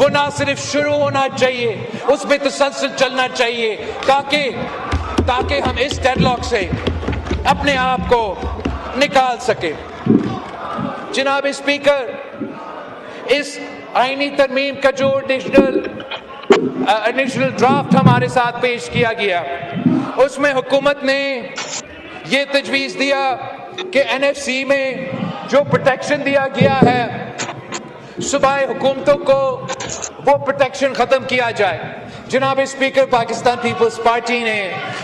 وہ نہ صرف شروع ہونا چاہیے، اس میں تسلسل چلنا چاہیے تاکہ ہم اس ڈیڈ لاک سے اپنے آپ کو نکال سکیں۔ جناب اسپیکر، اس آئینی ترمیم کا جو انیشنل ڈرافٹ ہمارے ساتھ پیش کیا گیا، اس میں حکومت نے یہ تجویز دیا کہ این ایف سی میں جو پروٹیکشن دیا گیا ہے صوبائی حکومتوں کو، وہ پروٹیکشن ختم کیا جائے۔ جناب اسپیکر، پاکستان پیپلز پارٹی نے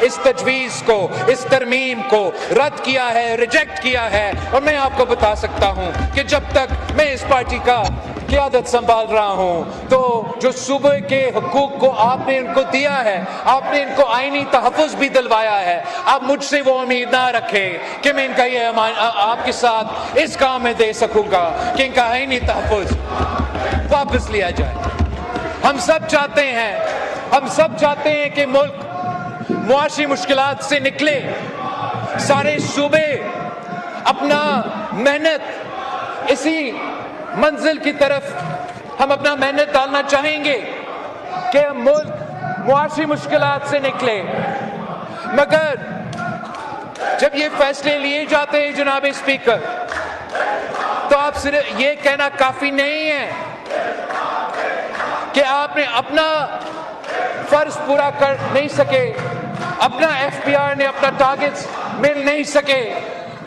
اس تجویز کو، اس ترمیم کو رد کیا ہے، ریجیکٹ کیا ہے، اور میں آپ کو بتا سکتا ہوں کہ جب تک میں اس پارٹی کا قیادت سنبھال رہا ہوں تو جو صوبے کے حقوق کو آپ نے ان کو دیا ہے، آپ نے ان کو آئینی تحفظ بھی دلوایا ہے، آپ مجھ سے وہ امید نہ رکھیں کہ میں ان کا یہ آپ کے ساتھ اس کام میں دے سکوں گا کہ ان کا آئینی تحفظ واپس لیا جائے۔ ہم سب چاہتے ہیں کہ ملک معاشی مشکلات سے نکلے، سارے صوبے اپنا محنت اسی منزل کی طرف ہم اپنا محنت ڈالنا چاہیں گے کہ ملک معاشی مشکلات سے نکلے، مگر جب یہ فیصلے لیے جاتے ہیں جناب اسپیکر، تو آپ صرف یہ کہنا کافی نہیں ہے کہ آپ نے اپنا فرض پورا کر نہیں سکے، اپنا ایف پی آر نے اپنا ٹارگٹس مل نہیں سکے،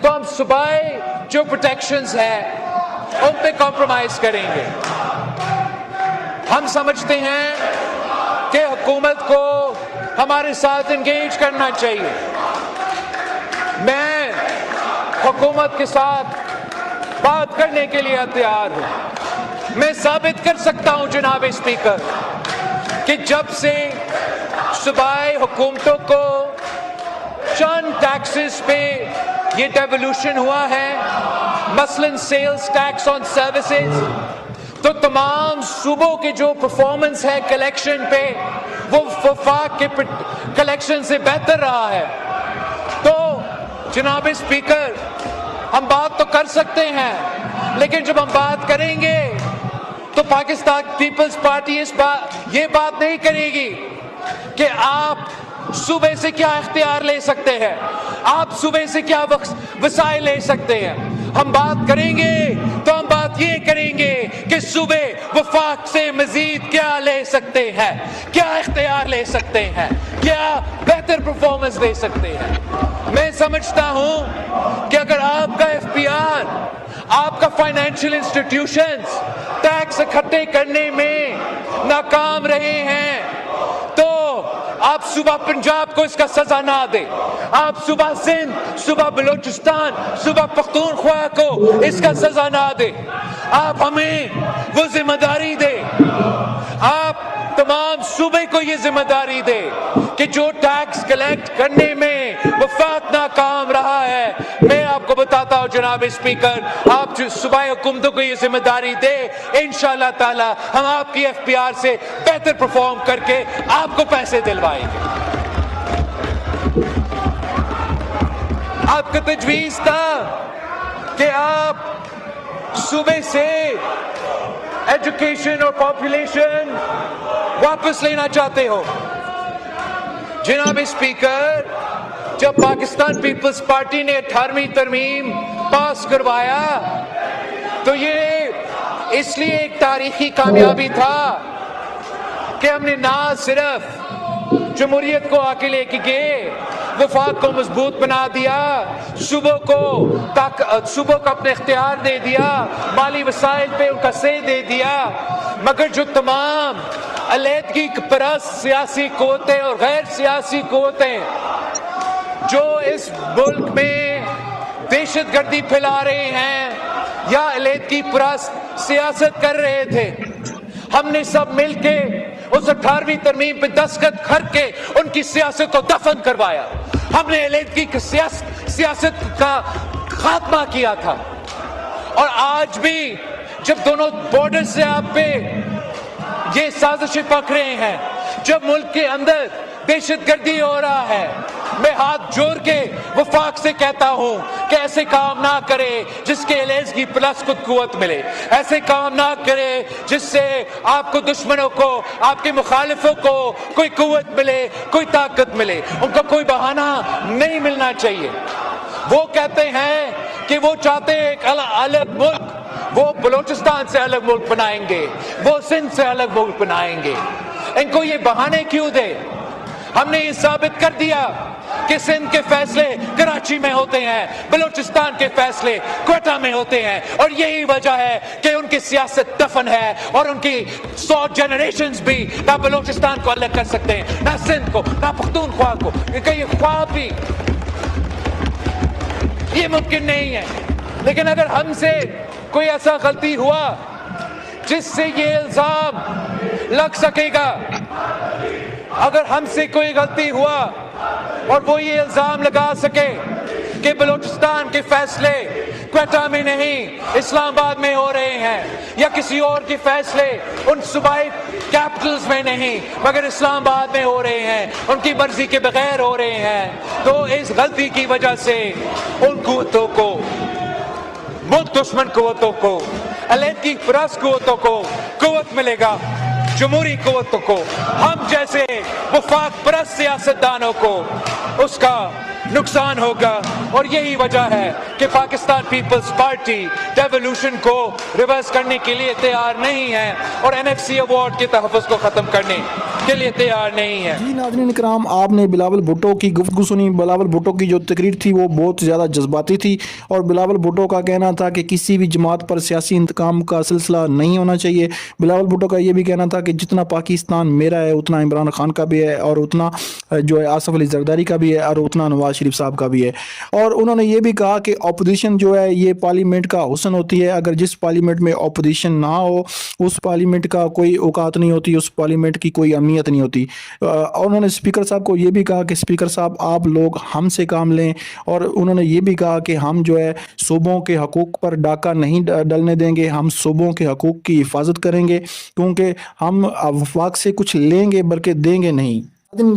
تو ہم صوبائی جو پروٹیکشنز ہیں ان پہ کمپرومائز کریں گے۔ ہم سمجھتے ہیں کہ حکومت کو ہمارے ساتھ انگیج کرنا چاہیے۔ میں حکومت کے ساتھ بات کرنے کے لیے تیار ہوں۔ میں ثابت کر سکتا ہوں جناب اسپیکر کہ جب سے صوبائی حکومتوں کو چند ٹیکسز پہ یہ ڈیولوشن ہوا ہے، مثلاً سیلز ٹیکس آن سروسز، تو تمام صوبوں کے جو پرفارمنس ہے کلیکشن پہ، وہ وفاق کے کلیکشن سے بہتر رہا ہے۔ تو جناب اسپیکر، ہم بات تو کر سکتے ہیں، لیکن جب ہم بات کریں گے تو پاکستان پیپلز پارٹی یہ بات نہیں کرے گی کہ آپ صوبے سے کیا اختیار لے سکتے ہیں، آپ صوبے سے کیا وسائل لے سکتے ہیں۔ ہم بات کریں گے تو ہم بات یہ کریں گے کہ صوبے وفاق سے مزید کیا لے سکتے ہیں، کیا اختیار لے سکتے ہیں، کیا بہتر پرفارمنس دے سکتے ہیں۔ میں سمجھتا ہوں کہ اگر آپ کا ایف پی آر، آپ کا فائنینشیل انسٹیٹیوشنز ٹیکس اکٹھے کرنے میں ناکام رہے ہیں، تو آپ صوبہ پنجاب کو اس کا سزا نہ دیں، آپ صوبہ سندھ، صوبہ بلوچستان، صوبہ پختونخوا کو اس کا سزا نہ دیں، آپ ہمیں وہ ذمہ داری دیں، آپ تمام صوبے کو یہ ذمہ داری دے کہ جو ٹیکس کلیکٹ کرنے میں وفاق ناکام رہا ہے، میں آپ کو بتاتا ہوں جناب اسپیکر، آپ جو صوبائی حکومتوں کو یہ ذمہ داری دے، انشاءاللہ تعالی ہم آپ کی ایف پی آر سے بہتر پرفارم کر کے آپ کو پیسے دلوائیں گے۔ آپ کا تجویز تھا کہ آپ صوبے سے ایجوکیشن اور پاپولیشن واپس لینا چاہتے ہو۔ جناب اسپیکر، جب پاکستان پیپلز پارٹی نے 18ویں ترمیم پاس کروایا تو یہ اس لیے ایک تاریخی کامیابی تھا کہ ہم نے نہ صرف جمہوریت کو آگے لے کے گئے، وفاق کو مضبوط بنا دیا، صوبوں کو اپنے اختیار دے دیا، مالی وسائل پہ ان کا سے دے دیا، مگر جو تمام علیحدگی پرست سیاسی قوتیں اور غیر سیاسی قوتیں جو اس ملک میں دہشت گردی پھیلا رہے ہیں یا علیحدگی پرست سیاست کر رہے تھے، ہم نے سب مل کے اس 18ویں ترمیم پہ دستخط کر کے ان کی سیاست کو دفن کروایا۔ ہم نے علیحدگی کی سیاست کا خاتمہ کیا تھا، اور آج بھی جب دونوں بارڈر سے آپ پہ یہ سازشیں پک رہے ہیں، جب ملک کے اندر دہشت گردی ہو رہا ہے، میں ہاتھ جوڑ کے وفاق سے کہتا ہوں کہ ایسے کام نہ کرے جس کے علیحدگی پلس کو قوت ملے، ایسے کام نہ کرے جس سے آپ کو دشمنوں کو، آپ کے مخالفوں کو کوئی قوت ملے، کوئی طاقت ملے، ان کو کوئی بہانہ نہیں ملنا چاہیے۔ وہ کہتے ہیں کہ وہ چاہتے ہیں ایک الگ ملک، وہ بلوچستان سے الگ ملک بنائیں گے، وہ سندھ سے الگ ملک بنائیں گے۔ ان کو یہ بہانے کیوں دے؟ ہم نے یہ ثابت کر دیا کہ سندھ کے فیصلے کراچی میں ہوتے ہیں، بلوچستان کے فیصلے کوئٹہ میں ہوتے ہیں، اور یہی وجہ ہے کہ ان کی سیاست دفن ہے، اور ان کی 100 جنریشنز بھی نہ بلوچستان کو الگ کر سکتے ہیں، نہ سندھ کو، نہ پختونخوا کو۔ ان کا یہ خواب بھی یہ ممکن نہیں ہے۔ لیکن اگر ہم سے کوئی ایسا غلطی ہوا جس سے یہ الزام لگ سکے گا، اگر ہم سے کوئی غلطی ہوا اور وہ یہ الزام لگا سکے کہ بلوچستان کے فیصلے کوئٹہ میں نہیں اسلام آباد میں ہو رہے ہیں، یا کسی اور کے فیصلے ان صوبائی کیپٹلز میں نہیں مگر اسلام آباد میں ہو رہے ہیں، ان کی مرضی کے بغیر ہو رہے ہیں، تو اس غلطی کی وجہ سے ان قوتوں کو، ملک دشمن قوتوں کو، علیحدگی پرست قوتوں کو قوت ملے گا، جمہوری قوتوں کو، ہم جیسے وفاق پرست سیاستدانوں کو اس کا نقصان ہوگا۔ اور یہی وجہ ہے کہ پاکستان پیپلز پارٹی ڈیولوشن کو ریورس کرنے کے لیے تیار نہیں ہے، اور NFC ایوارڈ کے تحفظ کو ختم کرنے کے لیے تیار نہیں ہے۔ جی ناظرین کرام، آپ نے بلاول بھٹو کی گفتگو سنی۔ بلاول بھٹو کی جو تقریر تھی وہ بہت زیادہ جذباتی تھی، اور بلاول بھٹو کا کہنا تھا کہ کسی بھی جماعت پر سیاسی انتقام کا سلسلہ نہیں ہونا چاہیے۔ بلاول بھٹو کا یہ بھی کہنا تھا کہ جتنا پاکستان میرا ہے اتنا عمران خان کا بھی ہے، اور اتنا جو ہے آصف علی زرداری کا بھی ہے، اور اتنا نواز شریف صاحب کا بھی ہے۔ اور انہوں نے یہ بھی کہا کہ اپوزیشن جو ہے یہ پارلیمنٹ کا حسن ہوتی ہے، اگر جس پارلیمنٹ میں اپوزیشن نہ ہو اس پارلیمنٹ کا کوئی اوقات نہیں ہوتی، اس پارلیمنٹ کی کوئی اہمیت نہیں ہوتی۔ اور انہوں نے اسپیکر صاحب کو یہ بھی کہا کہ اسپیکر صاحب آپ لوگ ہم سے کام لیں، اور انہوں نے یہ بھی کہا کہ ہم جو ہے صوبوں کے حقوق پر ڈاکہ نہیں ڈلنے دیں گے، ہم صوبوں کے حقوق کی حفاظت کریں گے، کیونکہ ہم وفاق سے کچھ لیں گے بلکہ دیں گے نہیں۔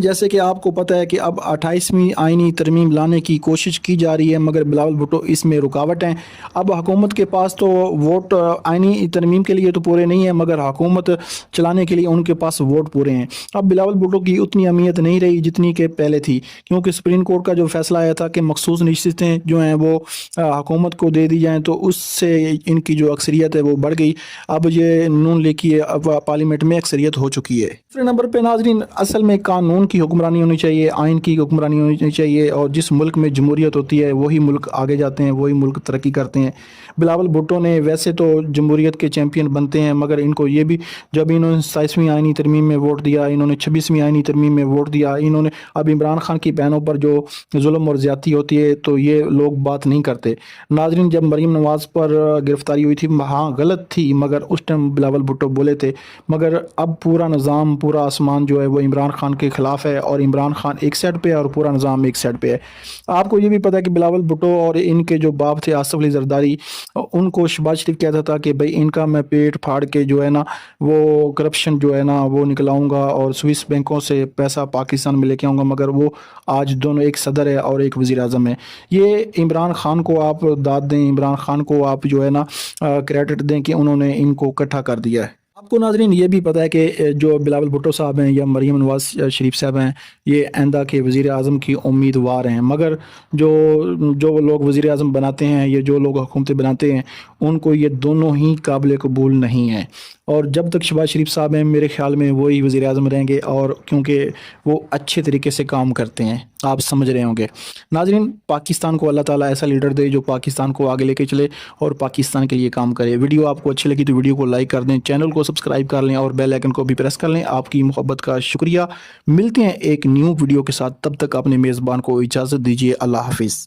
جیسے کہ آپ کو پتہ ہے کہ اب 28ویں آئینی ترمیم لانے کی کوشش کی جا رہی ہے، مگر بلاول بھٹو اس میں رکاوٹ ہیں۔ اب حکومت کے پاس تو ووٹ آئینی ترمیم کے لیے تو پورے نہیں ہیں، مگر حکومت چلانے کے لیے ان کے پاس ووٹ پورے ہیں۔ اب بلاول بھٹو کی اتنی اہمیت نہیں رہی جتنی کہ پہلے تھی، کیونکہ سپریم کورٹ کا جو فیصلہ آیا تھا کہ مخصوص نشستیں جو ہیں وہ حکومت کو دے دی جائیں، تو اس سے ان کی جو اکثریت ہے وہ بڑھ گئی۔ اب یہ نون لیگ کی اب پارلیمنٹ میں اکثریت ہو چکی ہے۔ دوسرے نمبر پہ ناظرین، اصل میں قانون کی حکمرانی ہونی چاہیے، آئین کی حکمرانی ہونی چاہیے، اور جس ملک میں جمہوریت ہوتی ہے وہی ملک آگے جاتے ہیں، وہی ملک ترقی کرتے ہیں۔ بلاول بھٹو نے ویسے تو جمہوریت کے چیمپئن بنتے ہیں، مگر ان کو یہ بھی، جب انہوں نے 27ویں آئینی ترمیم میں ووٹ دیا، انہوں نے 26ویں آئینی ترمیم میں ووٹ دیا، انہوں نے اب عمران خان کی بہنوں پر جو ظلم اور زیادتی ہوتی ہے تو یہ لوگ بات نہیں کرتے۔ ناظرین، جب مریم نواز پر گرفتاری ہوئی تھی، ہاں غلط تھی، مگر اس ٹائم بلاول بھٹو بولے تھے، مگر اب پورا نظام، پورا آسمان جو ہے وہ عمران خان کے خلاف ہے، اور عمران خان ایک سائڈ پہ ہے اور پورا نظام ایک سائڈ پہ ہے۔ آپ کو یہ بھی پتہ ہے کہ بلاول بھٹو اور ان کے جو باپ تھے آصف علی زرداری، ان کو شہباز شریف کہتا تھا کہ بھائی ان کا میں پیٹ پھاڑ کے جو ہے نا وہ کرپشن جو ہے نا وہ نکلاؤں گا، اور سوئس بینکوں سے پیسہ پاکستان میں لے کے آؤں گا، مگر وہ آج دونوں ایک صدر ہے اور ایک وزیر اعظم ہے۔ یہ عمران خان کو آپ داد دیں، عمران خان کو آپ جو ہے نا کریڈٹ دیں کہ انہوں نے ان کو اکٹھا کر دیا ہے۔ آپ کو ناظرین یہ بھی پتہ ہے کہ جو بلاول بھٹو صاحب ہیں یا مریم نواز شریف صاحب ہیں، یہ آئندہ کے وزیر اعظم کی امیدوار ہیں، مگر جو لوگ وزیر اعظم بناتے ہیں یا جو لوگ حکومتیں بناتے ہیں ان کو یہ دونوں ہی قابل قبول نہیں ہیں، اور جب تک شہباز شریف صاحب ہیں میرے خیال میں وہی وزیر اعظم رہیں گے، اور کیونکہ وہ اچھے طریقے سے کام کرتے ہیں، آپ سمجھ رہے ہوں گے۔ ناظرین، پاکستان کو اللہ تعالیٰ ایسا لیڈر دے جو پاکستان کو آگے لے کے چلے اور پاکستان کے لیے کام کرے۔ ویڈیو آپ کو اچھی لگی تو ویڈیو کو لائک کر دیں، چینل کو سبسکرائب کر لیں، اور بیل آئیکن کو بھی پریس کر لیں۔ آپ کی محبت کا شکریہ۔ ملتے ہیں ایک نیو ویڈیو کے ساتھ، تب تک اپنے میزبان کو اجازت دیجیے۔ اللہ حافظ۔